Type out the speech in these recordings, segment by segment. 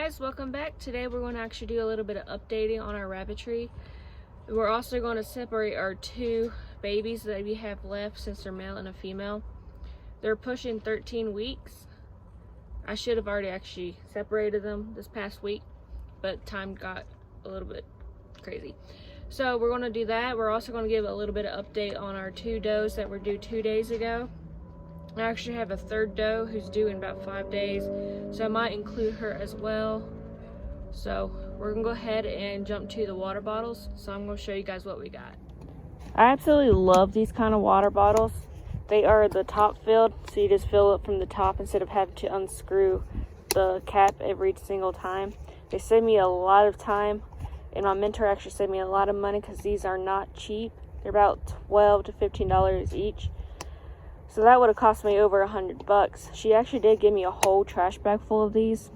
guys, welcome back. Today we're going to actually do a little bit of updating on our rabbitry. We're also going to separate our two babies that we have left, since they're male and a female. They're pushing 13 weeks. I should have already actually separated them this past week, but time got a little bit crazy. So we're going to do that. We're also going to give a little bit of update on our two does that were due 2 days ago. I actually have a third doe who's due in about 5 days, so I might include her as well. So we're gonna go ahead and jump to the water bottles. So I'm gonna show you guys what we got. I absolutely love these kind of water bottles. They are the top filled, so you just fill it from the top instead of having to unscrew the cap every single time. They save me a lot of time, and my mentor actually saved me a lot of money because these are not cheap. They're about $12 to $15 each. So that would have cost me over $100. She actually did give me a whole trash bag full of these,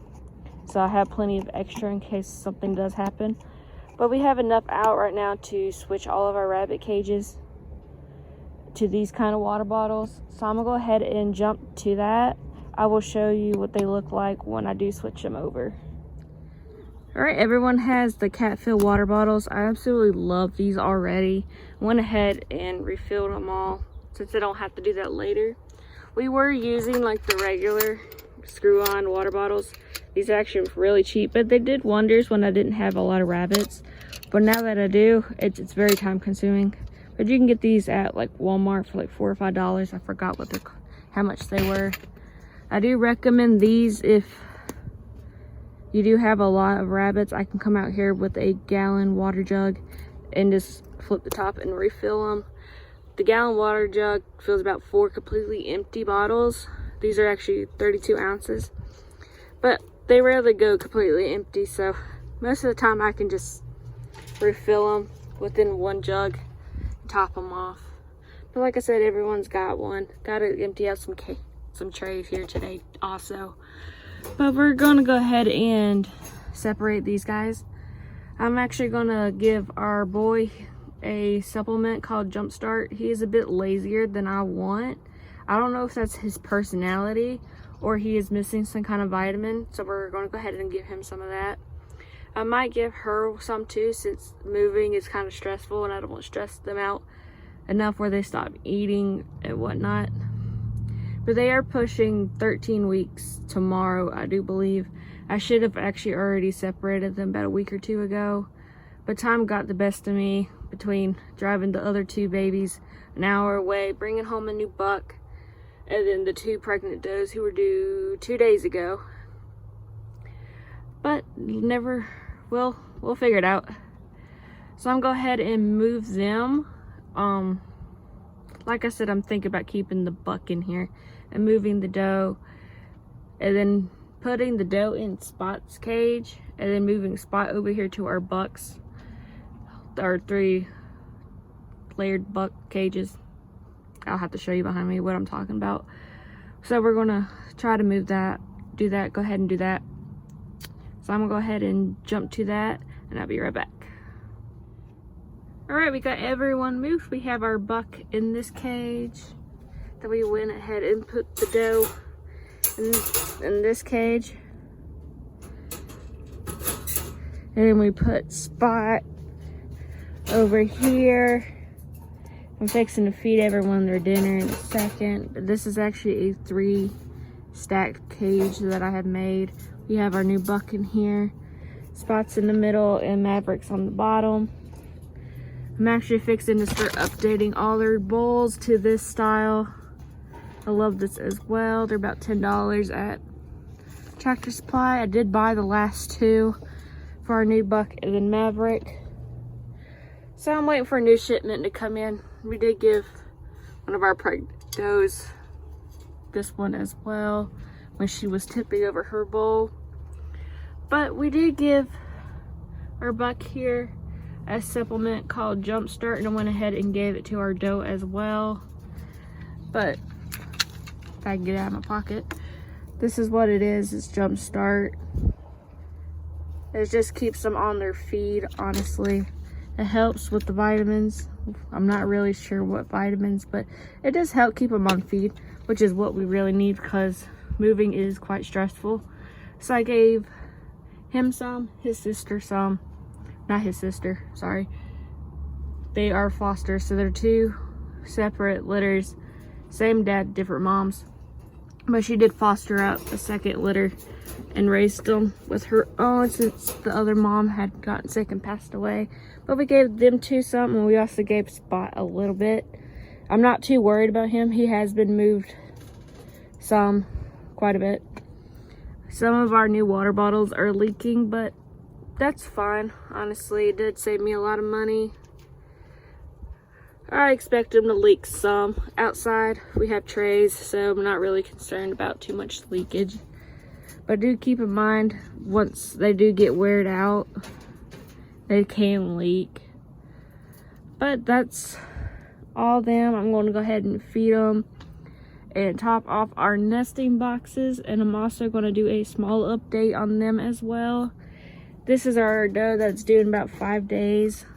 so I have plenty of extra in case something does happen. But we have enough out right now to switch all of our rabbit cages to these kind of water bottles. So I'm gonna go ahead and jump to that. I will show you what they look like when I do switch them over. Alright, everyone has the cat fill water bottles. I absolutely love these already. Went ahead and refilled them all, since I don't have to do that later. We were using like the regular screw-on water bottles. These are actually really cheap, but they did wonders when I didn't have a lot of rabbits. But now that I do, it's very time consuming. But you can get these at like Walmart for like $4 or $5. I forgot how much they were. I do recommend these if you do have a lot of rabbits. I can come out here with a gallon water jug and just flip the top and refill them. The gallon water jug fills about 4 completely empty bottles. These are actually 32 ounces, but they rarely go completely empty, so most of the time I can just refill them within one jug and top them off. But like I said, everyone's got one. Got to empty out some trays here today also. But we're going to go ahead and separate these guys. I'm actually going to give our boy a supplement called Jumpstart. He is a bit lazier than I want. I don't know if that's his personality or he is missing some kind of vitamin, so we're going to go ahead and give him some of that. I might give her some too, since moving is kind of stressful and I don't want to stress them out enough where they stop eating and whatnot. But they are pushing 13 weeks tomorrow, I do believe. I should have actually already separated them about a week or two ago, but time got the best of me between driving the other two babies an hour away, bringing home a new buck, and then the two pregnant does who were due 2 days ago. But we'll figure it out. So I'm gonna go ahead and move them. Like I said, I'm thinking about keeping the buck in here and moving the doe, and then putting the doe in Spot's cage, and then moving Spot over here to our bucks. Our 3 layered buck cages. I'll have to show you behind me what I'm talking about. So we're gonna try to move that, go ahead and do that. So I'm gonna go ahead and jump to that, and I'll be right back. All right, we got everyone moved. We have our buck in this cage. Then we went ahead and put the doe in this cage. And then we put Spot over here. I'm fixing to feed everyone their dinner in a second. But this is actually a 3 stacked cage that I have made. We have our new buck in here. Spot's in the middle and Maverick's on the bottom. I'm actually fixing to start updating all their bowls to this style. I love this as well. They're about $10 at Tractor Supply. I did buy the last 2 for our new buck and then Maverick. So I'm waiting for a new shipment to come in. We did give one of our pregnant does this one as well when she was tipping over her bowl. But we did give our buck here a supplement called Jumpstart, and I went ahead and gave it to our doe as well. But if I can get it out of my pocket, this is what it is. It's Jumpstart. It just keeps them on their feed, honestly. It helps with the vitamins. I'm not really sure what vitamins, but it does help keep them on feed, which is what we really need because moving is quite stressful. So I gave him some, his sister some. Not his sister, sorry. They are foster, so they're two separate litters. Same dad, different moms. But she did foster out a second litter and raised them with her own since the other mom had gotten sick and passed away. But we gave them two some, and we also gave Spot a little bit. I'm not too worried about him. He has been moved quite a bit. Some of our new water bottles are leaking, but that's fine. Honestly, it did save me a lot of money. I expect them to leak some. Outside, we have trays, so I'm not really concerned about too much leakage. But do keep in mind, once they do get weared out, they can leak. But that's all them. I'm going to go ahead and feed them and top off our nesting boxes, and I'm also going to do a small update on them as well. This is our doe that's due in about 5 days.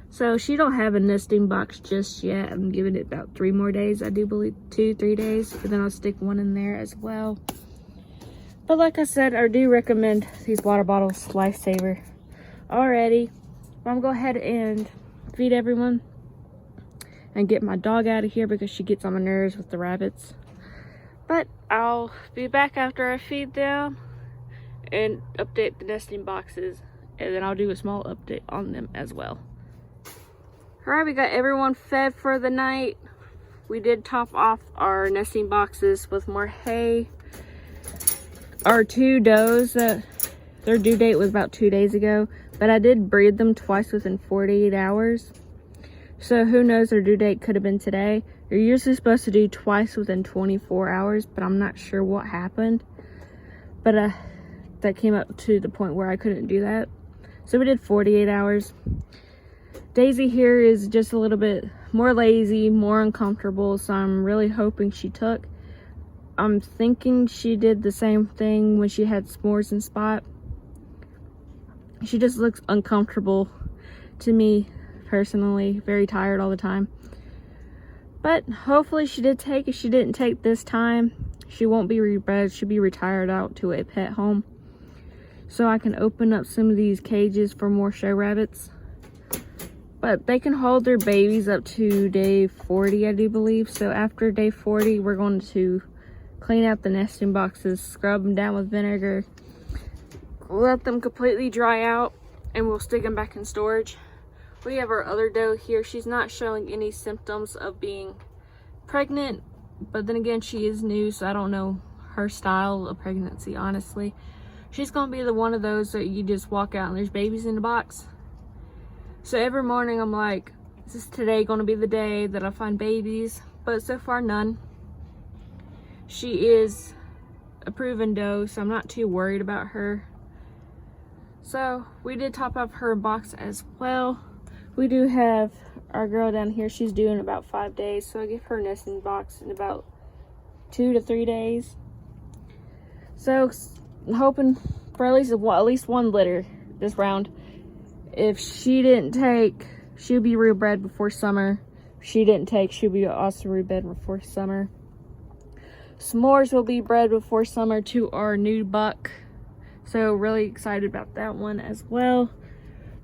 So she don't have a nesting box just yet. I'm giving it about 3 more days. I do believe 2-3 days, but then I'll stick one in there as well. But like I said, I do recommend these water bottles. Lifesaver. Alrighty, I'm gonna go ahead and feed everyone and get my dog out of here because she gets on my nerves with the rabbits. But I'll be back after I feed them and update the nesting boxes, and then I'll do a small update on them as well. Alright, we got everyone fed for the night. We did top off our nesting boxes with more hay. Our 2 does, their due date was about 2 days ago, but I did breed them twice within 48 hours. So who knows, their due date could have been today. You're usually supposed to do twice within 24 hours, but I'm not sure what happened. But that came up to the point where I couldn't do that. So we did 48 hours. Daisy here is just a little bit more lazy, more uncomfortable, so I'm really hoping she took. I'm thinking she did the same thing when she had S'mores and Spot. She just looks uncomfortable to me personally, very tired all the time. But hopefully she did take. If she didn't take this time, she won't be rebred. She'll be retired out to a pet home. So I can open up some of these cages for more show rabbits. But they can hold their babies up to day 40, I do believe. So after day 40, we're going to clean out the nesting boxes, scrub them down with vinegar, let them completely dry out, and we'll stick them back in storage. We have our other doe here. She's not showing any symptoms of being pregnant, but then again, she is new, so I don't know her style of pregnancy, honestly. She's going to be the one of those that you just walk out and there's babies in the box. So every morning I'm like, is this today going to be the day that I find babies? But so far, none. She is a proven doe, so I'm not too worried about her. So we did top up her box as well. We do have our girl down here. She's due in about 5 days, so I give her a nesting box in about 2 to 3 days. So I'm hoping for at least one litter this round. If she didn't take, she'll be rebred before summer. If she didn't take, she'll be also rebred before summer. S'mores will be bred before summer to our new buck. So really excited about that one as well.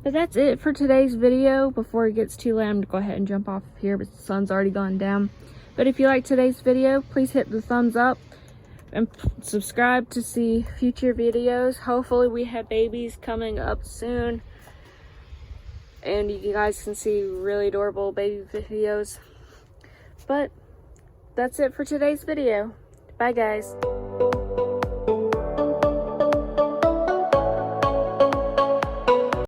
But that's it for today's video. Before it gets too late, I'm going to go ahead and jump off here, but the sun's already gone down. But if you like today's video, please hit the thumbs up and subscribe to see future videos. Hopefully we have babies coming up soon, and you guys can see really adorable baby videos. But that's it for today's video. Bye guys.